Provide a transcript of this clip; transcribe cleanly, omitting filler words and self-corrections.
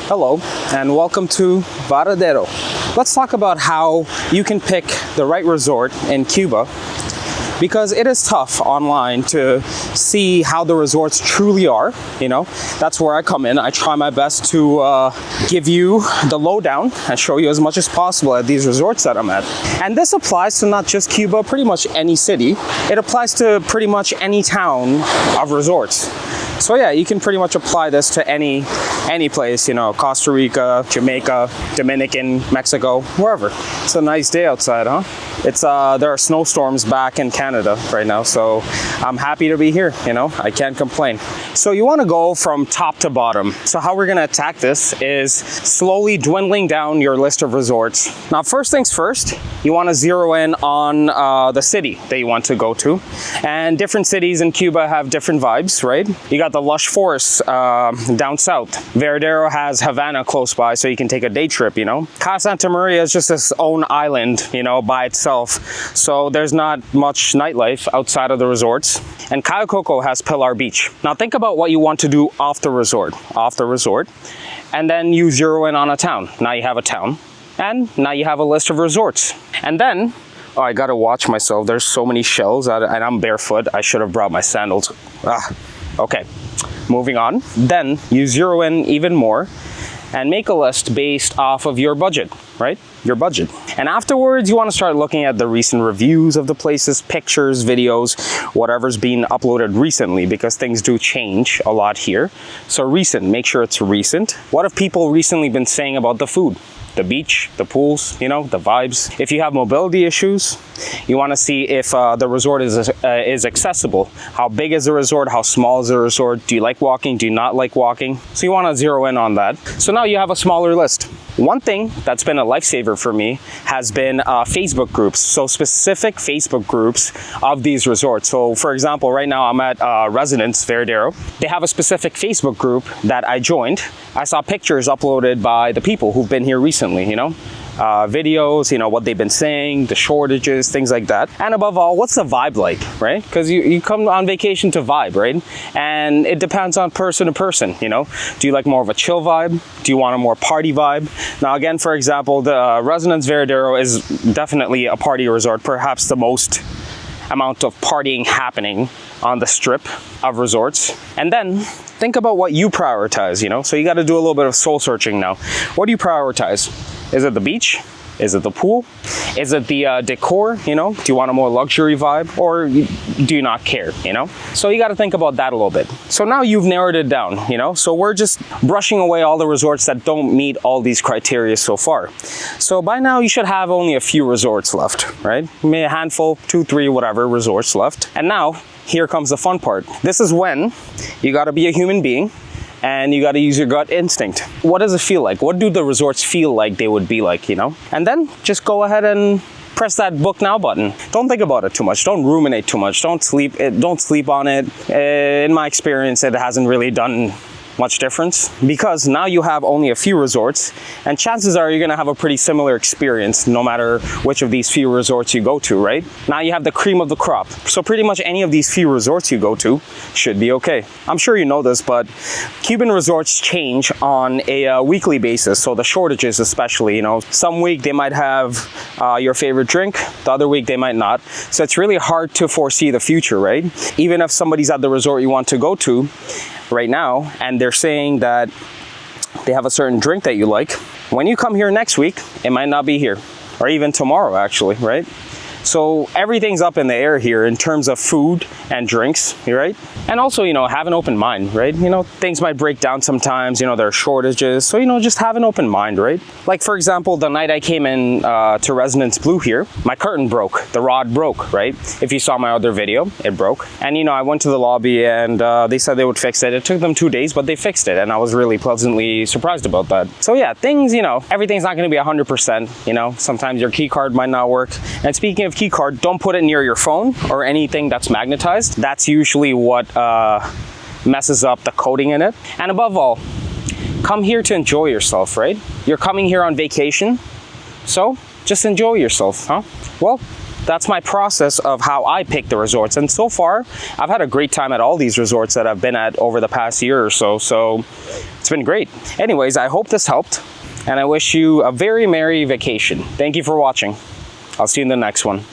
Hello, and welcome to Varadero. Let's talk about how you can pick the right resort in Cuba, because it is tough online to see how the resorts truly are. That's where I come in. I try my best to give you the lowdown and show you as much as possible at these resorts that I'm at. And this applies to not just Cuba, pretty much any city. It applies to pretty much any town of resorts. So yeah, you can pretty much apply this to any place, Costa Rica, Jamaica, Dominican, Mexico, wherever. It's a nice day outside, huh? There are snowstorms back in Canada right now, so I'm happy to be here, I can't complain. So you want to go from top to bottom. So how we're going to attack this is slowly dwindling down your list of resorts. Now, first things first, you want to zero in on the city that you want to go to. And different cities in Cuba have different vibes, right? You got the lush forests down south. Varadero has Havana close by, so you can take a day trip, Casa Santa Maria is just its own island, by itself. So there's not much nightlife outside of the resorts. And Cayo Coco has Pilar Beach. Now think about what you want to do off the resort, and then you zero in on a town. Now you have a town, and now you have a list of resorts. And then, oh, I gotta watch myself. There's so many shells, and I'm barefoot. I should have brought my sandals. Okay, moving on. Then you zero in even more and make a list based off of your budget, right? Your budget. And afterwards, you want to start looking at the recent reviews of the places, pictures, videos, whatever's been uploaded recently, because things do change a lot here. So recent, make sure it's recent. What have people recently been saying about the food? The beach, the pools, the vibes. If you have mobility issues, you want to see if the resort is accessible. How big is the resort? How small is the resort? Do you like walking? Do you not like walking? So you want to zero in on that. So now you have a smaller list. One thing that's been a lifesaver for me has been Facebook groups. So specific Facebook groups of these resorts. So for example, right now I'm at Residence Varadero. They have a specific Facebook group that I joined. I saw pictures uploaded by the people who've been here recently, videos, what they've been saying, the shortages, things like that. And above all, what's the vibe like, right? Because you come on vacation to vibe, right? And it depends on person to person, Do you like more of a chill vibe? Do you want a more party vibe? Now, again, for example, the Residence Varadero is definitely a party resort, perhaps the most amount of partying happening on the strip of resorts. And then think about what you prioritize, So you got to do a little bit of soul searching now. What do you prioritize? Is it the beach? Is it the pool? Is it the decor, Do you want a more luxury vibe, or do you not care, So you got to think about that a little bit. So now you've narrowed it down, So we're just brushing away all the resorts that don't meet all these criteria so far. So by now you should have only a few resorts left, right? Maybe a handful, 2, 3, whatever resorts left. And now here comes the fun part. This is when you got to be a human being and you got to use your gut instinct. What does it feel like? What do the resorts feel like they would be like, And then just go ahead and press that book now button. Don't think about it too much. Don't ruminate too much. Don't sleep on it. In my experience, it hasn't really done much difference, because now you have only a few resorts, and chances are you're going to have a pretty similar experience no matter which of these few resorts you go to, right? Now you have the cream of the crop, so pretty much any of these few resorts you go to should be okay. I'm sure you know this, but Cuban resorts change on a weekly basis, so the shortages especially, some week they might have your favorite drink, the other week they might not, so it's really hard to foresee the future, right? Even if somebody's at the resort you want to go to right now and they're saying that they have a certain drink that you like, when you come here next week it might not be here, or even tomorrow actually, right? So everything's up in the air here in terms of food and drinks, right? And also, have an open mind, right? Things might break down sometimes, there are shortages. So, just have an open mind, right? Like, for example, the night I came in to Residence Blue here, my curtain broke, the rod broke, right? If you saw my other video, it broke. And, I went to the lobby and they said they would fix it. It took them 2 days, but they fixed it. And I was really pleasantly surprised about that. So yeah, things, everything's not going to be 100%, sometimes your key card might not work. And speaking of key card, don't put it near your phone or anything that's magnetized. That's usually what messes up the coding in it. And above all, come here to enjoy yourself, right? You're coming here on vacation, so just enjoy yourself, huh? Well, that's my process of how I pick the resorts. And so far, I've had a great time at all these resorts that I've been at over the past year or so. So it's it's been great. Anyways, I hope this helped, and I wish you a very merry vacation. Thank you for watching. I'll see you in the next one.